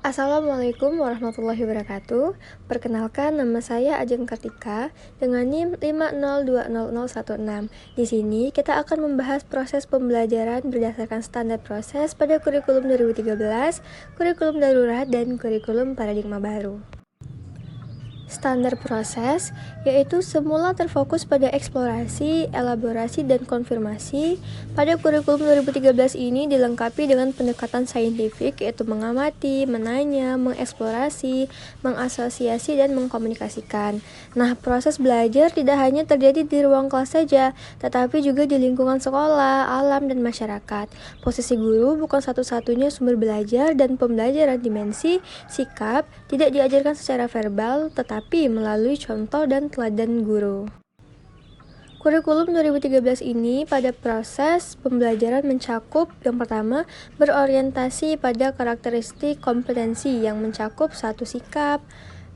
Assalamualaikum warahmatullahi wabarakatuh. Perkenalkan, nama saya Ajeng Kartika dengan NIM 5020016. Di sini kita akan membahas proses pembelajaran berdasarkan standar proses pada kurikulum 2013, kurikulum darurat, dan kurikulum paradigma baru. Standar proses yaitu semula terfokus pada eksplorasi, elaborasi, dan konfirmasi. Pada kurikulum 2013 ini dilengkapi dengan pendekatan saintifik yaitu mengamati, menanya, mengeksplorasi, mengasosiasi, dan mengkomunikasikan. Nah, proses belajar tidak hanya terjadi di ruang kelas saja, tetapi juga di lingkungan sekolah, alam, dan masyarakat. Posisi guru bukan satu-satunya sumber belajar, dan pembelajaran dimensi, sikap tidak diajarkan secara verbal, tetapi melalui contoh dan teladan guru. Kurikulum 2013 ini pada proses pembelajaran mencakup yang pertama, berorientasi pada karakteristik kompetensi yang mencakup satu sikap,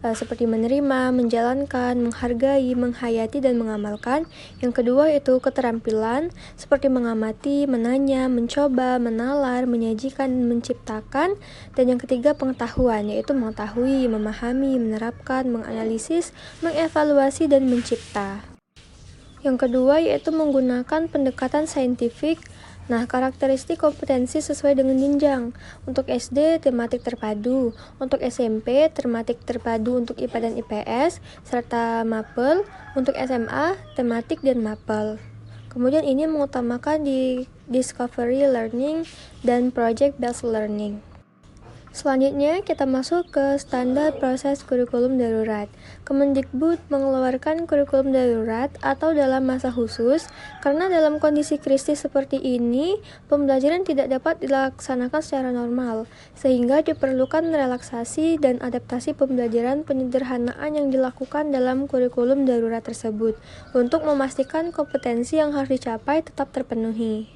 seperti menerima, menjalankan, menghargai, menghayati, dan mengamalkan. Yang kedua itu keterampilan, seperti mengamati, menanya, mencoba, menalar, menyajikan, menciptakan. Dan yang ketiga pengetahuan, yaitu mengetahui, memahami, menerapkan, menganalisis, mengevaluasi, dan mencipta. Yang kedua yaitu menggunakan pendekatan saintifik. Nah, karakteristik kompetensi sesuai dengan jenjang. Untuk SD, tematik terpadu. Untuk SMP, tematik terpadu untuk IPA dan IPS, serta mapel. Untuk SMA, tematik dan mapel. Kemudian ini mengutamakan di discovery learning dan project based learning. Selanjutnya kita masuk ke standar proses kurikulum darurat. Kemendikbud mengeluarkan kurikulum darurat atau dalam masa khusus karena dalam kondisi krisis seperti ini, pembelajaran tidak dapat dilaksanakan secara normal, sehingga diperlukan relaksasi dan adaptasi pembelajaran penyederhanaan yang dilakukan dalam kurikulum darurat tersebut untuk memastikan kompetensi yang harus dicapai tetap terpenuhi.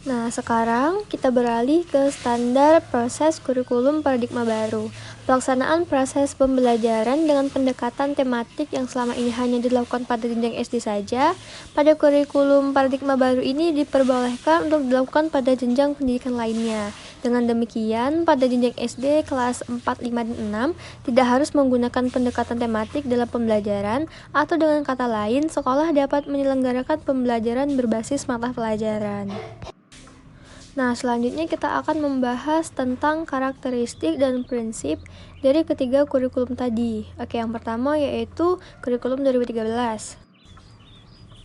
Nah, sekarang kita beralih ke standar proses kurikulum paradigma baru. Pelaksanaan proses pembelajaran dengan pendekatan tematik yang selama ini hanya dilakukan pada jenjang SD saja, pada kurikulum paradigma baru ini diperbolehkan untuk dilakukan pada jenjang pendidikan lainnya. Dengan demikian, pada jenjang SD kelas 4, 5, dan 6 tidak harus menggunakan pendekatan tematik dalam pembelajaran, atau dengan kata lain, sekolah dapat menyelenggarakan pembelajaran berbasis mata pelajaran. Nah, selanjutnya kita akan membahas tentang karakteristik dan prinsip dari ketiga kurikulum tadi. Oke, yang pertama yaitu kurikulum 2013.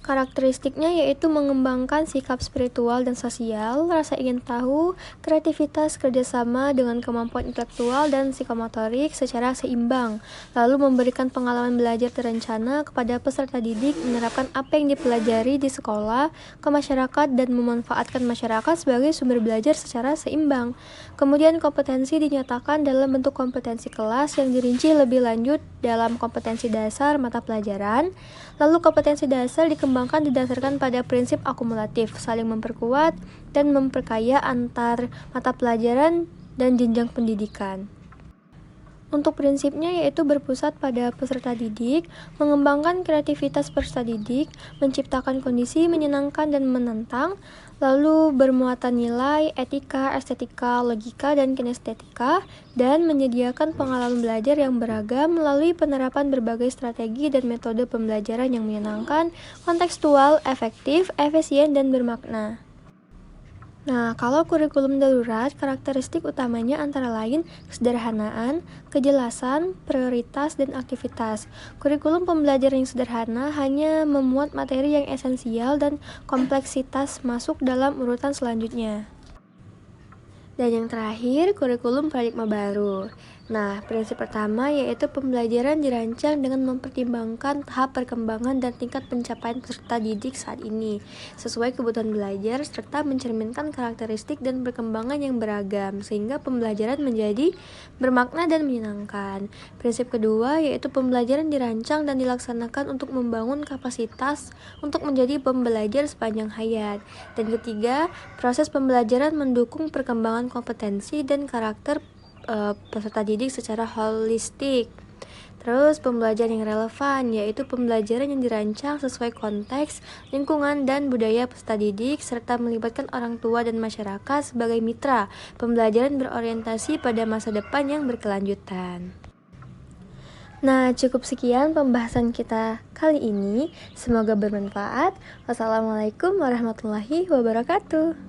Karakteristiknya yaitu mengembangkan sikap spiritual dan sosial, rasa ingin tahu, kreativitas, kerjasama dengan kemampuan intelektual dan psikomotorik secara seimbang, lalu memberikan pengalaman belajar terencana kepada peserta didik, menerapkan apa yang dipelajari di sekolah ke masyarakat dan memanfaatkan masyarakat sebagai sumber belajar secara seimbang. Kemudian kompetensi dinyatakan dalam bentuk kompetensi kelas yang dirinci lebih lanjut dalam kompetensi dasar mata pelajaran. Lalu kompetensi dasar dikembangkan didasarkan pada prinsip akumulatif, saling memperkuat dan memperkaya antar mata pelajaran dan jenjang pendidikan. Untuk prinsipnya yaitu berpusat pada peserta didik, mengembangkan kreativitas peserta didik, menciptakan kondisi menyenangkan dan menantang, lalu bermuatan nilai, etika, estetika, logika, dan kinestetika, dan menyediakan pengalaman belajar yang beragam melalui penerapan berbagai strategi dan metode pembelajaran yang menyenangkan, kontekstual, efektif, efisien, dan bermakna. Nah, kalau kurikulum darurat, karakteristik utamanya antara lain kesederhanaan, kejelasan, prioritas, dan aktivitas. Kurikulum pembelajaran yang sederhana hanya memuat materi yang esensial dan kompleksitas masuk dalam urutan selanjutnya. Dan yang terakhir, kurikulum paradigma baru. Nah, prinsip pertama yaitu pembelajaran dirancang dengan mempertimbangkan tahap perkembangan dan tingkat pencapaian peserta didik saat ini, sesuai kebutuhan belajar serta mencerminkan karakteristik dan perkembangan yang beragam, sehingga pembelajaran menjadi bermakna dan menyenangkan. Prinsip kedua yaitu pembelajaran dirancang dan dilaksanakan untuk membangun kapasitas untuk menjadi pembelajar sepanjang hayat. Dan ketiga, proses pembelajaran mendukung perkembangan kompetensi dan karakter peserta didik secara holistik. Terus pembelajaran yang relevan, yaitu pembelajaran yang dirancang sesuai konteks, lingkungan, dan budaya peserta didik, serta melibatkan orang tua dan masyarakat sebagai mitra. Pembelajaran berorientasi pada masa depan yang berkelanjutan. Nah, cukup sekian pembahasan kita kali ini. Semoga bermanfaat. Wassalamualaikum warahmatullahi wabarakatuh.